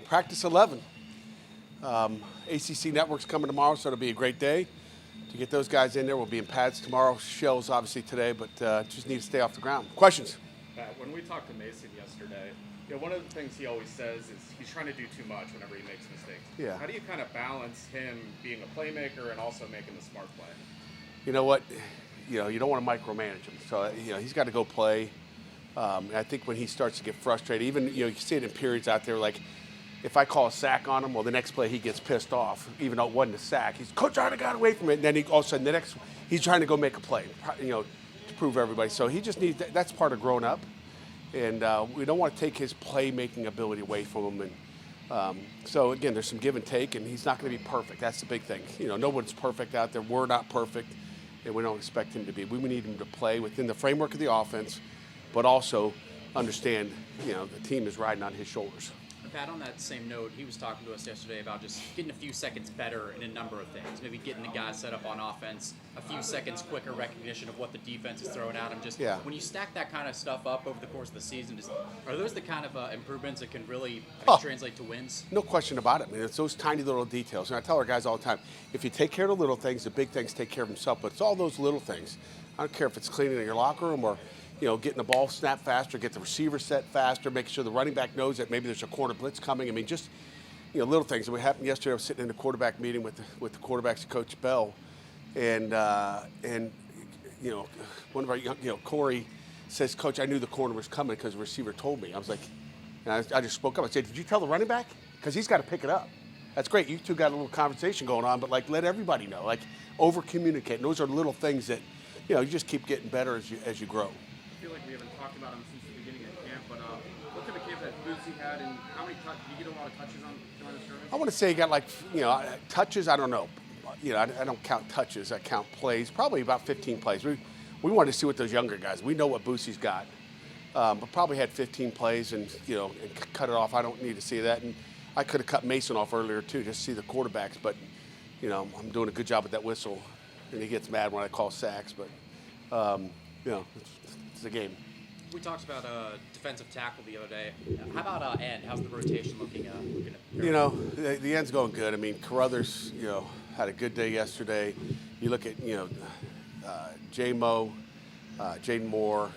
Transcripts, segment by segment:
Practice 11. ACC Network's coming tomorrow, so it'll be a great day to get those guys in there. We'll be in pads tomorrow. Shells obviously today, but just need to stay off the ground. Questions? When we talked to Mason yesterday, one of the things he always says is he's trying to do too much whenever he makes mistakes. Yeah. How do you kind of balance him being a playmaker and also making the smart play? You know what? You don't want to micromanage him. So, he's got to go play. And I think when he starts to get frustrated, even, you see it in periods out there, like if I call a sack on him, well, the next play he gets pissed off, even though it wasn't a sack. He's, Coach, I got away from it. And then all of a sudden, he's trying to go make a play, to prove everybody. So he just needs, that's part of growing up. And we don't want to take his playmaking ability away from him. And so, again, there's some give and take, and he's not going to be perfect. That's the big thing. No one's perfect out there. We're not perfect, and we don't expect him to be. We need him to play within the framework of the offense, but also understand, the team is riding on his shoulders. Pat, on that same note, he was talking to us yesterday about just getting a few seconds better in a number of things. Maybe getting the guys set up on offense, a few seconds quicker recognition of what the defense is throwing at him. When you stack that kind of stuff up over the course of the season, are those the kind of improvements that can really translate to wins? No question about it. It's those tiny little details. And I tell our guys all the time, if you take care of the little things, the big things take care of themselves. But it's all those little things. I don't care if it's cleaning your locker room or getting the ball snapped faster, get the receiver set faster, making sure the running back knows that maybe there's a corner blitz coming. Just, little things. And what happened yesterday, I was sitting in a quarterback meeting with the quarterbacks and Coach Bell, and one of our young, Corey says, Coach, I knew the corner was coming because the receiver told me. I was like, and I just spoke up. I said, did you tell the running back? Because he's got to pick it up. That's great. You two got a little conversation going on, but let everybody know. Over communicate. And those are little things that, you just keep getting better as you grow. I feel like we haven't talked about him since the beginning of camp, but what kind of camp that Narduzzi had, and how many did you get a lot of touches on during the scrimmage? I want to say he got touches. I don't know. I don't count touches. I count plays. Probably about 15 plays. We wanted to see what those younger guys. We know what Boosie's got, but probably had 15 plays and and cut it off. I don't need to see that, and I could have cut Mason off earlier too, just to see the quarterbacks. But I'm doing a good job with that whistle, and he gets mad when I call sacks. But it's a game. We talked about defensive tackle the other day. How about end? How's the rotation looking? The end's going good. Carruthers, had a good day yesterday. You look at, J-Mo, Jaden Moore,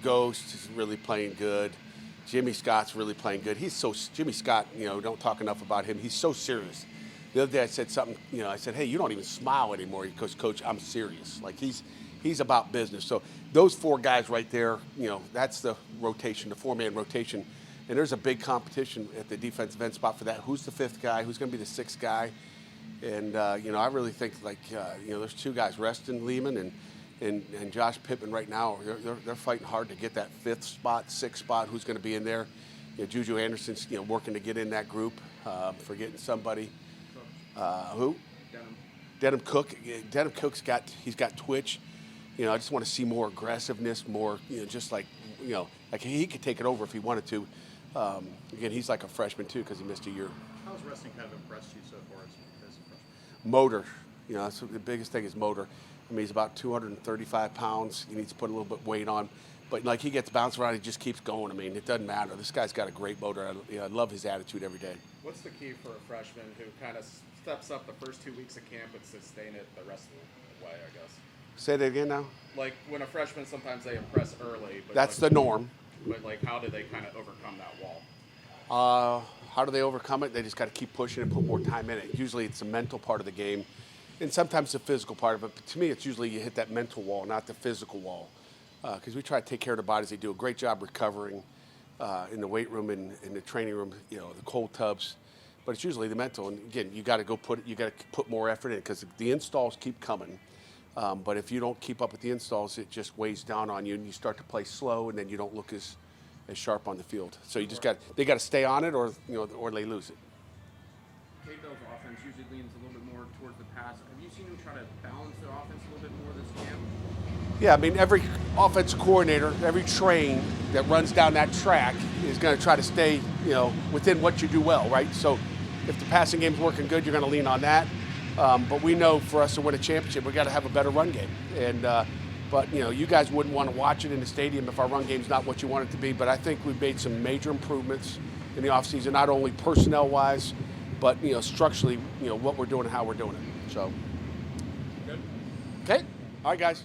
Ghost is really playing good. Jimmy Scott's really playing good. Jimmy Scott, don't talk enough about him. He's so serious. The other day I said something, I said, hey, you don't even smile anymore. He goes, Coach, I'm serious. He's about business. So those four guys right there, that's the rotation, the four-man rotation. And there's a big competition at the defensive end spot for that. Who's the fifth guy? Who's going to be the sixth guy? And, I really think, there's two guys, Reston Lehman and Josh Pittman right now. They're fighting hard to get that fifth spot, sixth spot. Who's going to be in there? Juju Anderson's, working to get in that group, forgetting somebody. Who? Denham Cook. Denham Cook's got twitch. I just want to see more aggressiveness, more, just like he could take it over if he wanted to. Again, he's like a freshman too because he missed a year. How's wrestling kind of impressed you so far as a freshman? Motor. That's the biggest thing is motor. He's about 235 pounds. He needs to put a little bit of weight on. But he gets bounced around, he just keeps going. It doesn't matter. This guy's got a great motor. I love his attitude every day. What's the key for a freshman who kind of steps up the first 2 weeks of camp and sustain it the rest of the way, I guess? Say that again now? When a freshman, sometimes they impress early. But that's the norm. But how do they kind of overcome that wall? How do they overcome it? They just got to keep pushing and put more time in it. Usually it's the mental part of the game, and sometimes the physical part of it. But to me, it's usually you hit that mental wall, not the physical wall. Because we try to take care of the bodies. They do a great job recovering in the weight room and in the training room, the cold tubs. But it's usually the mental. And again, you got to put more effort in because the installs keep coming. But if you don't keep up with the installs, it just weighs down on you, and you start to play slow, and then you don't look as sharp on the field. So they got to stay on it, or they lose it. Kate Bell's offense usually leans a little bit more towards the pass. Have you seen him try to balance the offense a little bit more this camp? Yeah, every offensive coordinator, every train that runs down that track is going to try to stay, within what you do well, right? So if the passing game's working good, you're going to lean on that. But we know for us to win a championship, we got to have a better run game. And but you guys wouldn't want to watch it in the stadium if our run game's not what you want it to be. But I think we've made some major improvements in the offseason, not only personnel-wise, but structurally, what we're doing and how we're doing it. So, Good. okay, all right, guys.